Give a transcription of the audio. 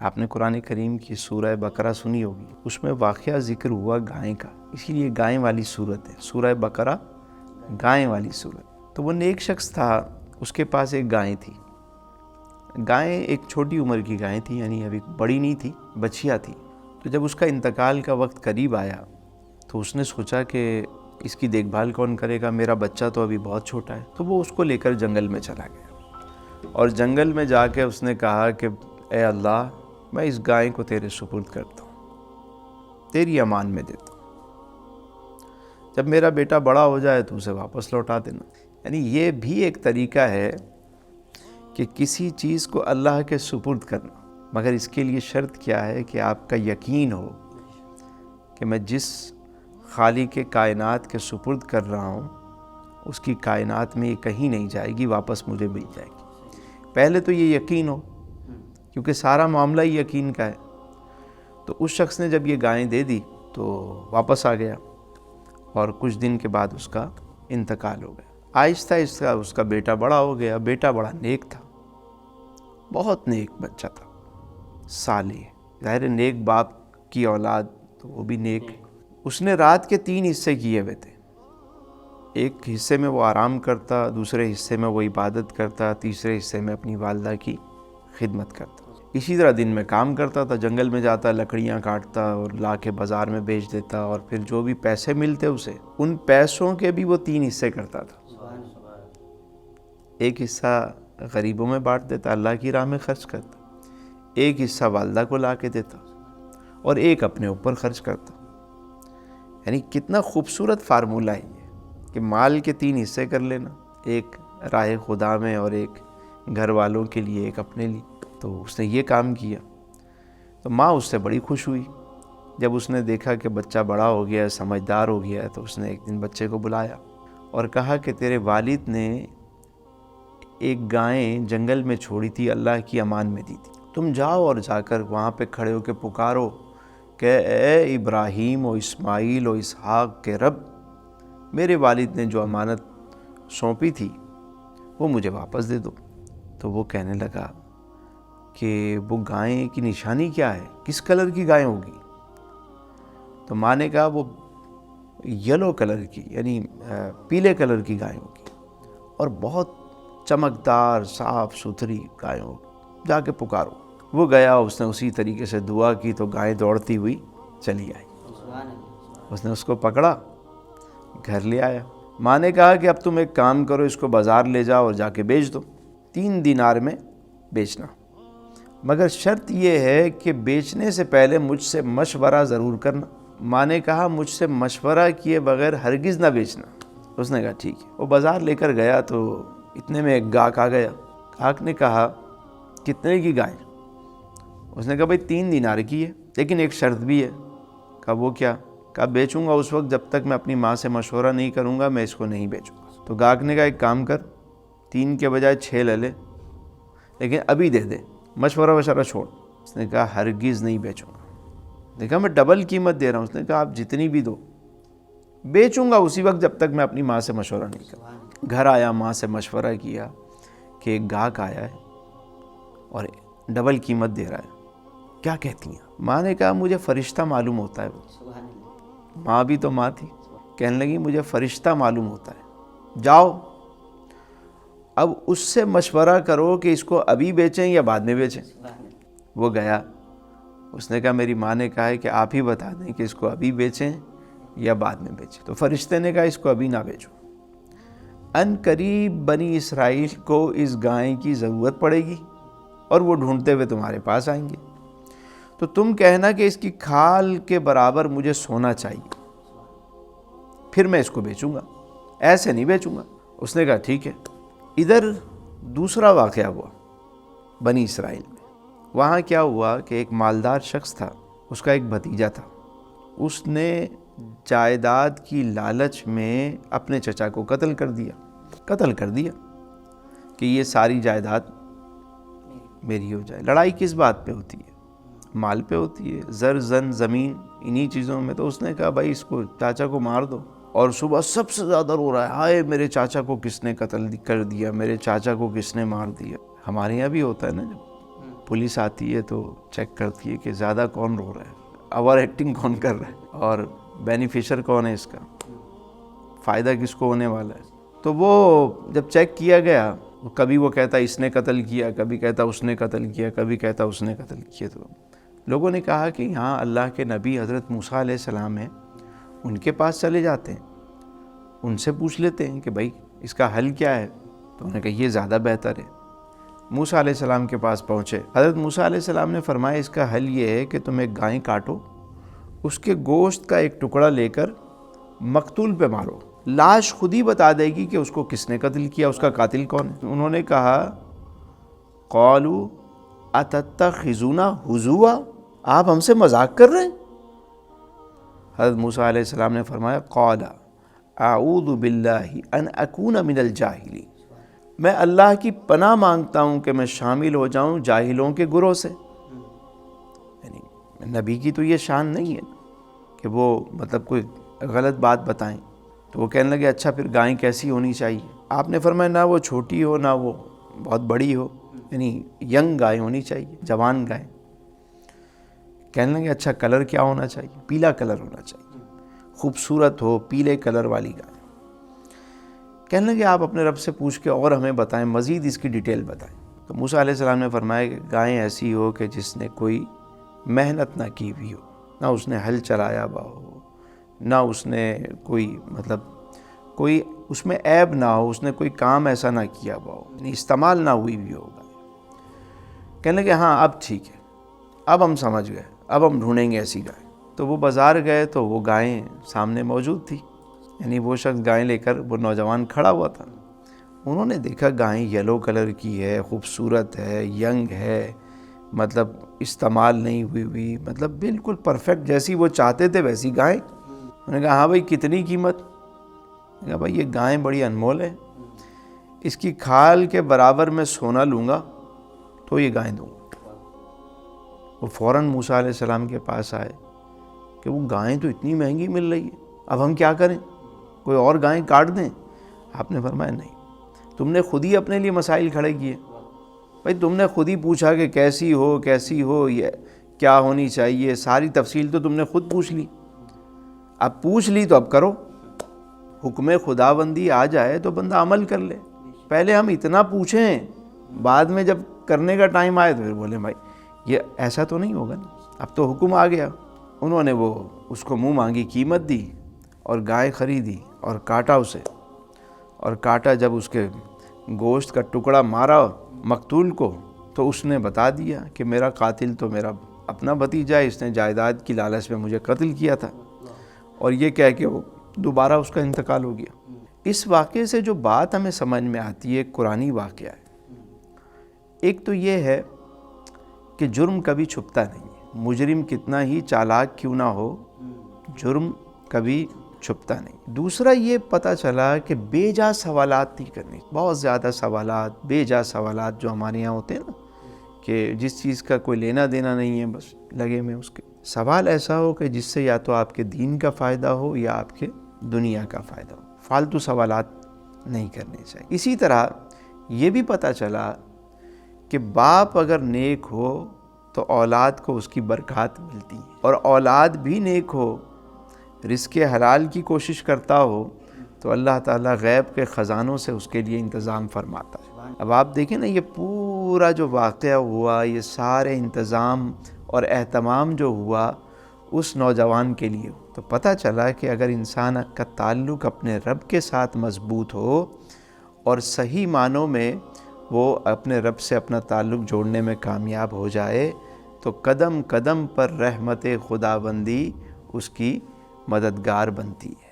آپ نے قرآن کریم کی سورہ بقرہ سنی ہوگی، اس میں واقعہ ذکر ہوا گائے کا، اسی لیے گائے والی سورت ہے سورہ بقرہ، گائے والی سورت۔ تو وہ نیک شخص تھا، اس کے پاس ایک گائے تھی۔ گائے ایک چھوٹی عمر کی گائے تھی، یعنی ابھی بڑی نہیں تھی، بچیا تھی۔ تو جب اس کا انتقال کا وقت قریب آیا تو اس نے سوچا کہ اس کی دیکھ بھال کون کرے گا، میرا بچہ تو ابھی بہت چھوٹا ہے۔ تو وہ اس کو لے کر جنگل میں چلا گیا، اور جنگل میں جا کے اس نے کہا کہ اے اللہ، میں اس گائے کو تیرے سپرد کرتا ہوں، تیری امان میں دیتا ہوں، جب میرا بیٹا بڑا ہو جائے تو اسے واپس لوٹا دینا۔ یعنی یہ بھی ایک طریقہ ہے کہ کسی چیز کو اللہ کے سپرد کرنا، مگر اس کے لیے شرط کیا ہے کہ آپ کا یقین ہو کہ میں جس خالق کائنات کے سپرد کر رہا ہوں اس کی کائنات میں یہ کہیں نہیں جائے گی، واپس مجھے مل جائے گی۔ پہلے تو یہ یقین ہو، کیونکہ سارا معاملہ ہی یقین کا ہے۔ تو اس شخص نے جب یہ گائیں دے دی تو واپس آ گیا، اور کچھ دن کے بعد اس کا انتقال ہو گیا۔ آہستہ آہستہ اس کا بیٹا بڑا ہو گیا۔ بیٹا بڑا نیک تھا، بہت نیک بچہ تھا، صالح، ظاہر نیک باپ کی اولاد تو وہ بھی نیک۔ اس نے رات کے 3 حصے کیے ہوئے تھے، ایک حصے میں وہ آرام کرتا، دوسرے حصے میں وہ عبادت کرتا، تیسرے حصے میں اپنی والدہ کی خدمت کرتا۔ اسی طرح دن میں کام کرتا تھا، جنگل میں جاتا، لکڑیاں کاٹتا اور لا کے بازار میں بیچ دیتا، اور پھر جو بھی پیسے ملتے اسے، ان پیسوں کے بھی وہ 3 حصے کرتا تھا۔ ایک حصہ غریبوں میں بانٹ دیتا، اللہ کی راہ میں خرچ کرتا، ایک حصہ والدہ کو لا کے دیتا، اور ایک اپنے اوپر خرچ کرتا۔ یعنی کتنا خوبصورت فارمولہ ہے یہ کہ مال کے 3 حصے کر لینا، ایک راہ خدا میں اور ایک گھر والوں کے لیے، ایک اپنے لیے۔ تو اس نے یہ کام کیا تو ماں اس سے بڑی خوش ہوئی۔ جب اس نے دیکھا کہ بچہ بڑا ہو گیا، سمجھدار ہو گیا، تو اس نے ایک دن بچے کو بلایا اور کہا کہ تیرے والد نے ایک گائیں جنگل میں چھوڑی تھی، اللہ کی امان میں دی تھی، تم جاؤ اور جا کر وہاں پہ کھڑے ہو کے پکارو کہ اے ابراہیم و اسماعیل و اسحاق کے رب، میرے والد نے جو امانت سونپی تھی وہ مجھے واپس دے دو۔ تو وہ کہنے لگا کہ وہ گائیں کی نشانی کیا ہے، کس کلر کی گائیں ہوگی؟ تو ماں نے کہا وہ یلو کلر کی، یعنی پیلے کلر کی گائیں ہوگی، اور بہت چمکدار صاف ستھری گائیں ہوگی، جا کے پکارو۔ وہ گیا، اس نے اسی طریقے سے دعا کی تو گائیں دوڑتی ہوئی چلی آئی۔ اس نے اس کو پکڑا، گھر لے آیا۔ ماں نے کہا کہ اب تم ایک کام کرو، اس کو بازار لے جاؤ اور جا کے بیچ دو، 3 دینار میں بیچنا، مگر شرط یہ ہے کہ بیچنے سے پہلے مجھ سے مشورہ ضرور کرنا۔ ماں نے کہا مجھ سے مشورہ کیے بغیر ہرگز نہ بیچنا۔ اس نے کہا ٹھیک ہے۔ وہ بازار لے کر گیا تو اتنے میں ایک گاہک آ گیا۔ گاہک نے کہا کتنے کی گائے؟ اس نے کہا بھائی 3 دینار کی ہے، لیکن ایک شرط بھی ہے۔ کہا وہ کیا؟ کہا بیچوں گا اس وقت جب تک میں اپنی ماں سے مشورہ نہیں کروں گا، میں اس کو نہیں بیچوں گا۔ تو گاہک نے کہا ایک کام کر، 3 کے بجائے 6 لے لے، لیکن ابھی دے دے، مشورہ چھوڑ۔ اس نے کہا ہرگز نہیں بیچوں گا۔ دیکھا میں ڈبل قیمت دے رہا ہوں۔ اس نے کہا آپ جتنی بھی دو، بیچوں گا اسی وقت جب تک میں اپنی ماں سے مشورہ نہیں کروں۔ گھر آیا، ماں سے مشورہ کیا کہ ایک گاہک آیا ہے اور ڈبل قیمت دے رہا ہے، کیا کہتی ہیں؟ ماں نے کہا مجھے فرشتہ معلوم ہوتا ہے۔ وہ ماں بھی تو ماں تھی، کہنے لگی مجھے فرشتہ معلوم ہوتا ہے، جاؤ اب اس سے مشورہ کرو کہ اس کو ابھی بیچیں یا بعد میں بیچیں۔ وہ گیا، اس نے کہا میری ماں نے کہا ہے کہ آپ ہی بتا دیں کہ اس کو ابھی بیچیں یا بعد میں بیچیں۔ تو فرشتے نے کہا اس کو ابھی نہ بیچو، ان قریب بنی اسرائیل کو اس گائے کی ضرورت پڑے گی اور وہ ڈھونڈتے ہوئے تمہارے پاس آئیں گے، تو تم کہنا کہ اس کی کھال کے برابر مجھے سونا چاہیے، پھر میں اس کو بیچوں گا، ایسے نہیں بیچوں گا۔ اس نے کہا ٹھیک ہے۔ ادھر دوسرا واقعہ ہوا بنی اسرائیل میں۔ وہاں کیا ہوا کہ ایک مالدار شخص تھا، اس کا ایک بھتیجا تھا، اس نے جائیداد کی لالچ میں اپنے چچا کو قتل کر دیا کہ یہ ساری جائیداد میری ہو جائے۔ لڑائی کس بات پہ ہوتی ہے؟ مال پہ ہوتی ہے، زر زن زمین، انہی چیزوں میں۔ تو اس نے کہا بھائی اس کو چاچا کو مار دو، اور صبح سب سے زیادہ رو رہا ہے، ہائے میرے چاچا کو کس نے قتل کر دیا، میرے چاچا کو کس نے مار دیا۔ ہمارے یہاں بھی ہوتا ہے نا، جب پولیس آتی ہے تو چیک کرتی ہے کہ زیادہ کون رو رہا ہے، اوور ایکٹنگ کون کر رہا ہے، اور بینیفیشر کون ہے، اس کا فائدہ کس کو ہونے والا ہے۔ تو وہ جب چیک کیا گیا، کبھی وہ کہتا اس نے قتل کیا، کبھی کہتا اس نے قتل کیا، کبھی کہتا اس نے قتل کیا۔ تو لوگوں نے کہا کہ یہاں اللہ کے نبی حضرت موسیٰ علیہ السلام ہیں، ان کے پاس چلے جاتے ہیں، ان سے پوچھ لیتے ہیں کہ بھائی اس کا حل کیا ہے۔ تو انہوں نے کہا یہ زیادہ بہتر ہے۔ موسیٰ علیہ السلام کے پاس پہنچے، حضرت موسیٰ علیہ السلام نے فرمایا اس کا حل یہ ہے کہ تم ایک گائے کاٹو، اس کے گوشت کا ایک ٹکڑا لے کر مقتول پہ مارو، لاش خود ہی بتا دے گی کہ اس کو کس نے قتل کیا، اس کا قاتل کون ہے۔ انہوں نے کہا قالوا اتتخذونا ہزوا، آپ ہم سے مذاق کر رہے ہیں؟ حضرت موسیٰ علیہ السلام نے فرمایا قال اعوذ باللہ ان اکون من الجاہلین، میں اللہ کی پناہ مانگتا ہوں کہ میں شامل ہو جاؤں جاہلوں کے گروہ سے۔ یعنی نبی کی تو یہ شان نہیں ہے کہ وہ مطلب کوئی غلط بات بتائیں۔ تو وہ کہنے لگے اچھا پھر گائیں کیسی ہونی چاہیے؟ آپ نے فرمایا نہ وہ چھوٹی ہو نہ وہ بہت بڑی ہو، یعنی ینگ گائے ہونی چاہیے، جوان گائے۔ کہنے لگے اچھا کلر کیا ہونا چاہیے؟ پیلا کلر ہونا چاہیے، خوبصورت ہو پیلے کلر والی گائے۔ کہنے لگے آپ اپنے رب سے پوچھ کے اور ہمیں بتائیں، مزید اس کی ڈیٹیل بتائیں۔ تو موسیٰ علیہ السلام نے فرمایا کہ گائیں ایسی ہو کہ جس نے کوئی محنت نہ کی ہوئی ہو، نہ اس نے ہل چلایا ہوا ہو، نہ اس نے کوئی مطلب کوئی اس میں عیب نہ ہو، اس نے کوئی کام ایسا نہ کیا ہوا ہو، یعنی استعمال نہ ہوئی بھی ہوگا۔ کہنے لگے ہاں اب ٹھیک ہے، اب ہم سمجھ گئے، اب ہم ڈھونڈیں گے ایسی گائے۔ تو وہ بازار گئے تو وہ گائیں سامنے موجود تھی، یعنی وہ شخص گائیں لے کر وہ نوجوان کھڑا ہوا تھا۔ انہوں نے دیکھا گائیں یلو کلر کی ہے، خوبصورت ہے، ینگ ہے، مطلب استعمال نہیں ہوئی، مطلب بالکل پرفیکٹ جیسی وہ چاہتے تھے ویسی گائیں۔ انہوں نے کہا ہاں بھائی کتنی قیمت؟ میں نے کہا بھائی یہ گائیں بڑی انمول ہے، اس کی کھال کے برابر میں سونا لوں گا تو یہ گائیں دوں گا۔ وہ فوراً موسیٰ علیہ السلام کے پاس آئے کہ وہ گائیں تو اتنی مہنگی مل رہی ہے، اب ہم کیا کریں؟ کوئی اور گائیں کاٹ دیں؟ آپ نے فرمایا نہیں، تم نے خود ہی اپنے لیے مسائل کھڑے کیے۔ بھائی تم نے خود ہی پوچھا کہ کیسی ہو، یہ کیا ہونی چاہیے، ساری تفصیل تو تم نے خود پوچھ لی، اب پوچھ لی تو اب کرو۔ حکم خداوندی آ جائے تو بندہ عمل کر لے، پہلے ہم اتنا پوچھیں، بعد میں جب کرنے کا ٹائم آئے تو پھر بولیں بھائی یہ ایسا تو نہیں ہوگا نا، اب تو حکم آ گیا۔ انہوں نے وہ اس کو منہ مانگی قیمت دی اور گائے خریدی اور کاٹا اسے، اور کاٹا جب اس کے گوشت کا ٹکڑا مارا مقتول کو تو اس نے بتا دیا کہ میرا قاتل تو میرا اپنا بھتیجا ہے، اس نے جائیداد کی لالچ میں مجھے قتل کیا تھا، اور یہ کہہ کے وہ دوبارہ اس کا انتقال ہو گیا۔ اس واقعے سے جو بات ہمیں سمجھ میں آتی ہے ایک قرآنی واقعہ ہے۔ ایک تو یہ ہے کہ جرم کبھی چھپتا نہیں ہے، مجرم کتنا ہی چالاک کیوں نہ ہو، جرم کبھی چھپتا نہیں۔ دوسرا یہ پتہ چلا کہ بے جا سوالات نہیں کرنے، بہت زیادہ سوالات، بے جا سوالات جو ہمارے یہاں ہوتے ہیں نا، کہ جس چیز کا کوئی لینا دینا نہیں ہے بس لگے میں اس کے سوال ایسا ہو کہ جس سے یا تو آپ کے دین کا فائدہ ہو یا آپ کے دنیا کا فائدہ ہو، فالتو سوالات نہیں کرنے چاہیے۔ اسی طرح یہ بھی پتہ چلا کہ باپ اگر نیک ہو تو اولاد کو اس کی برکات ملتی ہے، اور اولاد بھی نیک ہو، رزق حلال کی کوشش کرتا ہو تو اللہ تعالیٰ غیب کے خزانوں سے اس کے لیے انتظام فرماتا ہے۔ اب آپ دیکھیں نا، یہ پورا جو واقعہ ہوا، یہ سارے انتظام اور اہتمام جو ہوا اس نوجوان کے لیے، تو پتہ چلا کہ اگر انسان کا تعلق اپنے رب کے ساتھ مضبوط ہو اور صحیح معنوں میں وہ اپنے رب سے اپنا تعلق جوڑنے میں کامیاب ہو جائے تو قدم قدم پر رحمت خداوندی اس کی مددگار بنتی ہے۔